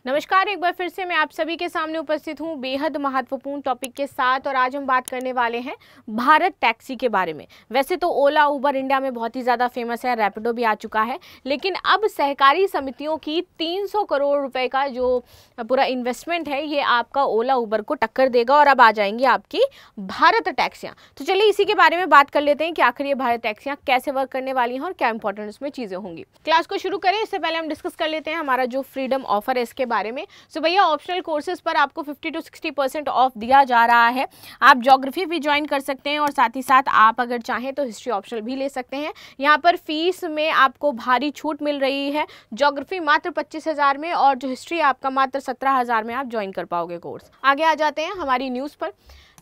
नमस्कार, एक बार फिर से मैं आप सभी के सामने उपस्थित हूँ बेहद महत्वपूर्ण टॉपिक के साथ। और आज हम बात करने वाले हैं भारत टैक्सी के बारे में। वैसे तो ओला उबर इंडिया में बहुत ही ज़्यादा फेमस है, रैपिडो भी आ चुका है, लेकिन अब सहकारी समितियों की 300 करोड़ रुपए का जो पूरा इन्वेस्टमेंट है ये आपका ओला उबर को टक्कर देगा और अब आ जाएंगी आपकी भारत टैक्सियाँ। तो चलिए इसी के बारे में बात कर लेते हैं कि आखिर ये भारत टैक्सियाँ कैसे वर्क करने वाली हैं और क्या इंपॉर्टेंट इसमें चीज़ें होंगी। क्लास को शुरू करें इससे पहले हम डिस्कस कर लेते हैं हमारा जो फ्रीडम ऑफर है इसके बारे में। सो भैया, ऑप्शनल कोर्सेज पर आपको 50 to 60% ऑफ दिया जा रहा है। आप ज्योग्राफी भी ज्वाइन कर सकते हैं और साथ ही साथ आप अगर चाहें तो हिस्ट्री ऑप्शनल भी ले सकते हैं। यहाँ पर फीस में आपको भारी छूट मिल रही है। ज्योग्राफी मात्र 25,000 में और जो हिस्ट्री आपका मात्र 17,000 में आप ज्वाइन कर पाओगे कोर्स। आगे आ जाते हैं हमारी न्यूज़ पर।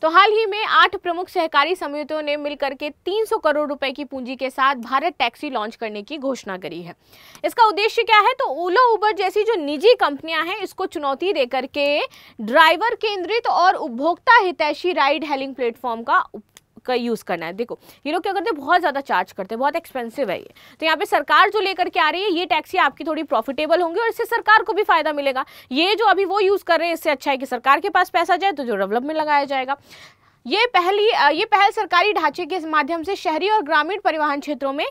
तो हाल ही में 8 प्रमुख सहकारी समितियों ने मिलकर के 300 करोड़ रुपए की पूंजी के साथ भारत टैक्सी लॉन्च करने की घोषणा करी है। इसका उद्देश्य क्या है? तो ओला उबर जैसी जो निजी कंपनियां हैं इसको चुनौती देकर के ड्राइवर केंद्रित और उपभोक्ता हितैषी राइड हेलिंग प्लेटफॉर्म का यूज़ करना है। देखो ये लोग क्या करते हैं, बहुत ज़्यादा चार्ज करते हैं, बहुत एक्सपेंसिव है ये। तो यहाँ पे सरकार जो लेकर के आ रही है ये टैक्सी आपकी थोड़ी प्रॉफिटेबल होंगी और इससे सरकार को भी फायदा मिलेगा। ये जो अभी वो यूज़ कर रहे हैं इससे अच्छा है कि सरकार के पास पैसा जाए तो जो डेवलपमेंट में लगाया जाएगा। ये पहल सरकारी ढांचे के माध्यम से शहरी और ग्रामीण परिवहन क्षेत्रों में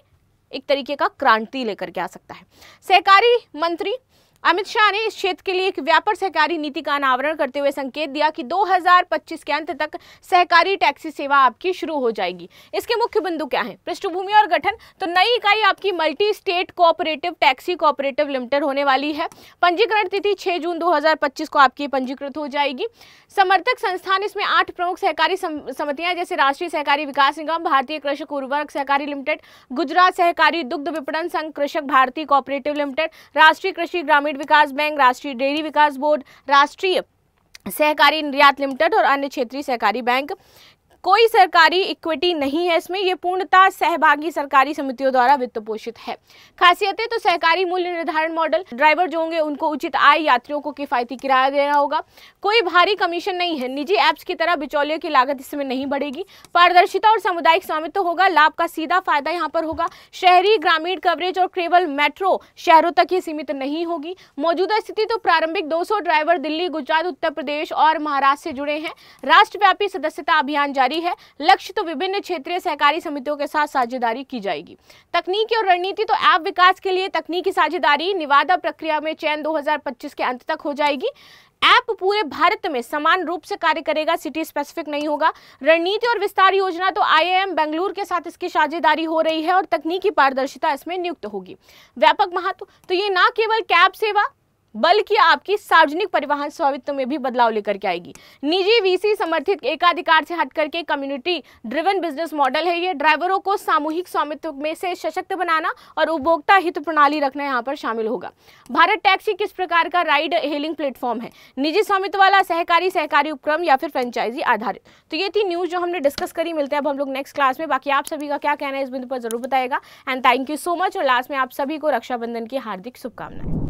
एक तरीके का क्रांति लेकर के आ सकता है। सहकारी मंत्री अमित शाह ने इस क्षेत्र के लिए एक व्यापक सहकारी नीति का अनावरण करते हुए संकेत दिया कि 2025 के अंत तक सहकारी टैक्सी सेवा आपकी शुरू हो जाएगी। इसके मुख्य बिंदु क्या हैं? पृष्ठभूमि और गठन। तो नई इकाई आपकी multi state cooperative taxi cooperative limited होने वाली है। पंजीकरण तिथि 6 जून 2025 को आपकी पंजीकृत हो जाएगी। समर्थक संस्थान इसमें 8 प्रमुख सहकारी समितियां जैसे राष्ट्रीय सहकारी विकास निगम, भारतीय कृषक उर्वरक सहकारी लिमिटेड, गुजरात सहकारी दुग्ध विपणन संघ, कृषक भारती कोऑपरेटिव लिमिटेड, राष्ट्रीय कृषि ग्रामीण विकास बैंक, राष्ट्रीय डेयरी विकास बोर्ड, राष्ट्रीय सहकारी निर्यात लिमिटेड और अन्य क्षेत्रीय सहकारी बैंक। कोई सरकारी इक्विटी नहीं है इसमें, ये पूर्णतः सहभागी सरकारी समितियों द्वारा वित्त पोषित है। खासियतें तो सहकारी मूल्य निर्धारण मॉडल, ड्राइवर जो होंगे उनको उचित आय, यात्रियों को किफायती किराया देना होगा। कोई भारी कमीशन नहीं है, निजी ऐप्स की तरह बिचौलियों की लागत इसमें नहीं बढ़ेगी। पारदर्शिता और सामुदायिक स्वामित्व होगा, लाभ का सीधा फायदा यहाँ पर होगा। शहरी ग्रामीण कवरेज और केवल मेट्रो शहरों तक ही सीमित नहीं होगी। मौजूदा स्थिति तो प्रारंभिक 200 ड्राइवर दिल्ली, गुजरात, उत्तर प्रदेश और महाराष्ट्र से जुड़े हैं। राष्ट्रव्यापी सदस्यता अभियान जारी है। लक्ष्य तो विभिन्न क्षेत्रीय सहकारी समितियों के साथ साझेदारी की जाएगी। तकनीकी और रणनीति तो ऐप विकास के लिए तकनीकी साझेदारी निविदा प्रक्रिया में चयन 2025 के अंत तक हो जाएगी। ऐप पूरे भारत में समान रूप से कार्य करेगा, सिटी स्पेसिफिक नहीं होगा। रणनीति और विस्तार योजना तो IIM बेंगलुरु के साथ इसकी साझेदारी हो रही है और तकनीकी पारदर्शिता इसमें नियुक्त होगी। व्यापक महत्व तो ये न केवल कैब सेवा बल्कि आपकी सार्वजनिक परिवहन स्वामित्व में भी बदलाव लेकर के आएगी। निजी VC समर्थित एकाधिकार से हट करके कम्युनिटी ड्रिवन बिजनेस मॉडल है ये। ड्राइवरों को सामूहिक स्वामित्व में से सशक्त बनाना और उपभोक्ता हित प्रणाली रखना यहाँ पर शामिल होगा। भारत टैक्सी किस प्रकार का राइड हेलिंग प्लेटफॉर्म है? निजी स्वामित्व वाला, सहकारी उपक्रम या फिर फ्रेंचाइजी आधारित? तो ये थी न्यूज़ जो हमने डिस्कस करी। मिलते हैं अब हम लोग नेक्स्ट क्लास में। बाकी आप सभी का क्या कहना है इस बिंदु पर जरूर बताएगा। And thank you so much. और लास्ट में आप सभी को रक्षाबंधन की हार्दिक शुभकामनाएं।